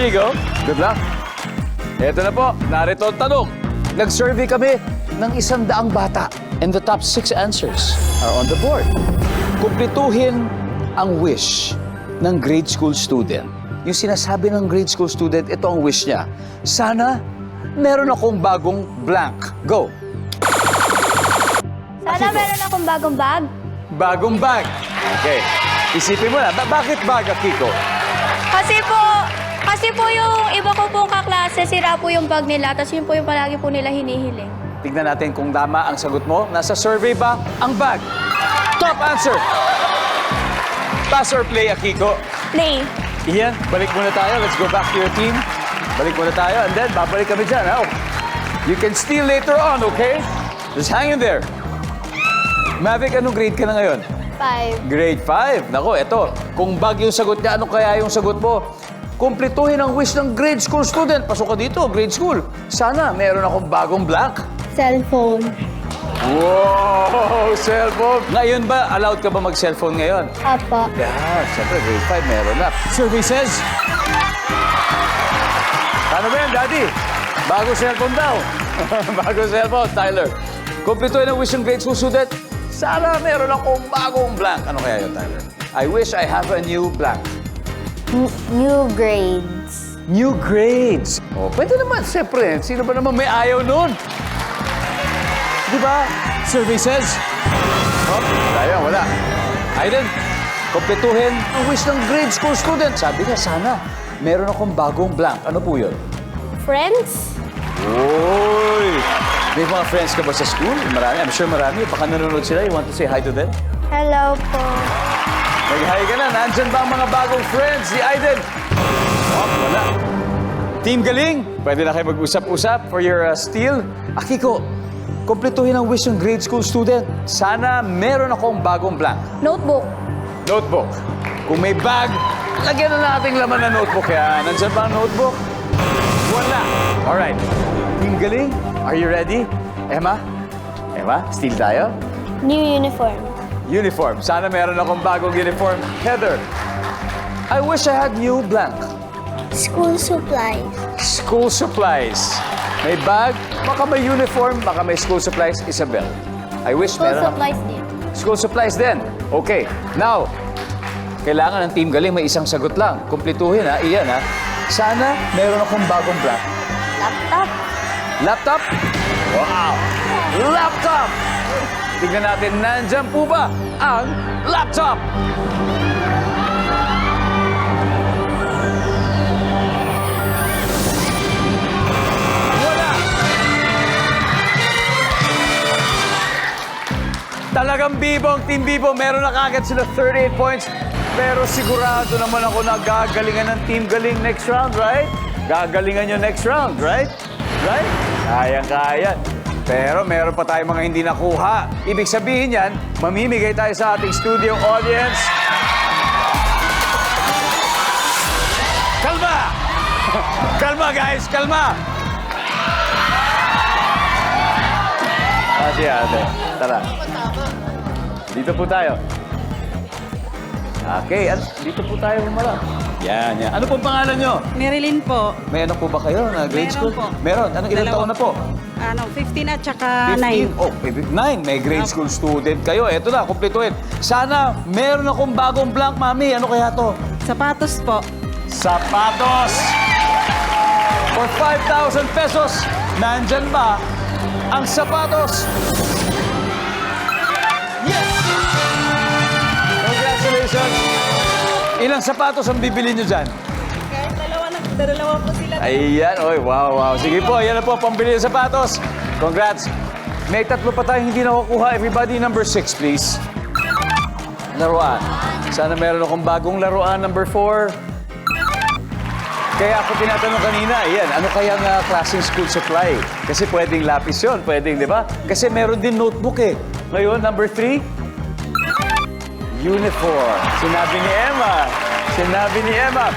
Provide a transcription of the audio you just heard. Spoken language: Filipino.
There you go. Good luck. Ito na po, narito ang tanong. Nag-survey kami ng 100 bata. And the top 6 answers are on the board. Kumpletuhin ang wish ng grade school student. Yung sinasabi ng grade school student, ito ang wish niya. Sana meron akong bagong blank. Go. Sana meron akong bagong bag. Bagong bag. Okay. Isipin mo na, bakit bag, Akiko? Kasi po yung iba ko pong kaklase, sira po yung bag nila, tapos yun po yung palagi po nila hinihiling. Tignan natin kung tama ang sagot mo. Nasa survey ba ang bag? Top answer! Pass or play, Akiko? Play. Ian, balik muna tayo. Let's go back to your team. Balik muna tayo and then babalik kami dyan. Oh. You can steal later on, okay? Just hang in there. Mavic, anong grade ka na ngayon? 5. Grade 5. Nako, eto. Kung bag yung sagot niya, ano kaya yung sagot mo? Kumpletuhin ang wish ng grade school student. Pasok ka dito, grade school. Sana meron akong bagong blank. Cellphone. Wow! Cellphone! Ngayon ba, allowed ka ba mag-cellphone ngayon? Apa. Yeah, siyempre, grade 5 meron na. Survey says... Ano ba yan, Daddy? Bago cellphone daw. Bago cellphone, Tyler. Kumpletuhin ang wish ng grade school student. Sana meron akong bagong blank. Ano kaya yun, Tyler? I wish I have a new blank. New grades. New grades. Oh, pwede naman, siyempre. Sino ba naman may ayaw nun? Di ba? Survey says... Oh, tayo, wala. Aiden, kumpletuhin ang wish ng grade school student. Sabi niya, sana meron akong bagong blank. Ano po yun? Friends? Uy! May mga friends ka ba sa school? Marami. I'm sure marami. Baka nanonood sila. You want to say hi to them? Hello po. Mag-hi ka na. Nandyan ba ang mga bagong friends ni Aiden? Oh, wala. Team Galing, pwede na kayo mag-usap-usap for your steal. Akiko, kumpletuhin ang wish ng grade school student. Sana meron akong bagong blank. Notebook. Notebook. Kung may bag, lagyan na nating laman ng notebook yan. Nandyan ba ang notebook? Wala. Alright. Team Galing, are you ready? Emma? Emma, steal tayo? New uniform. Uniform. Sana meron akong bagong uniform. Heather, I wish I had new blank. School supplies. School supplies. May bag, baka may uniform, baka may school supplies. Isabel, I wish School meron supplies din. School supplies din. Okay. Now, kailangan ng Team Galing may isang sagot lang. Kumpletuhin ha. Iyan ha. Sana meron akong bagong blank. Laptop. Laptop? Wow! Laptop! Tignan natin, nandyan po ba ang laptop? Wala! Talagang Bibo, ang Team Bibo, meron na kagad sila 38 points. Pero sigurado naman ako na gagalingan ng Team Galing next round, right? Gagalingan nyo next round, right? Right? Kaya-kaya. Pero meron pa tayong mga hindi nakuha. Ibig sabihin yan, mamimigay tayo sa ating studio audience. Kalma! Kalma, guys! Kalma! Ate, ate. Tara. Dito po tayo. Okay, dito po tayo humarap. Yan, yan. Ano pong pangalan nyo? Marilyn po. May ano po ba kayo na grade Meron school? po. Meron. Anong ilang taon na po? 15 at saka 15. 9. Oh, 9. May grade school student kayo. Eto na, kumpletuhin. Sana meron akong bagong blank, mami. Ano kaya to? Sapatos po. Sapatos! For 5,000 pesos, nandyan ba ang sapatos? Yes! Congratulations! Ilang sapatos ang bibili nyo dyan? Kahit dalawa po sila. Ayan, oy, wow, wow. Sige po, yan na po, pambili ng sapatos. Congrats. May tatlo pa tayong hindi nakukuha. Everybody, number 6, please. Laruan. Sana meron akong bagong laruan, number 4. Kaya ako tinatanong kanina, ayan, ano kayang klaseng school supply? Kasi pwedeng lapis yun, pwedeng, di ba? Kasi meron din notebook eh. Ngayon, number 3, uniform. Sinabi ni Emma.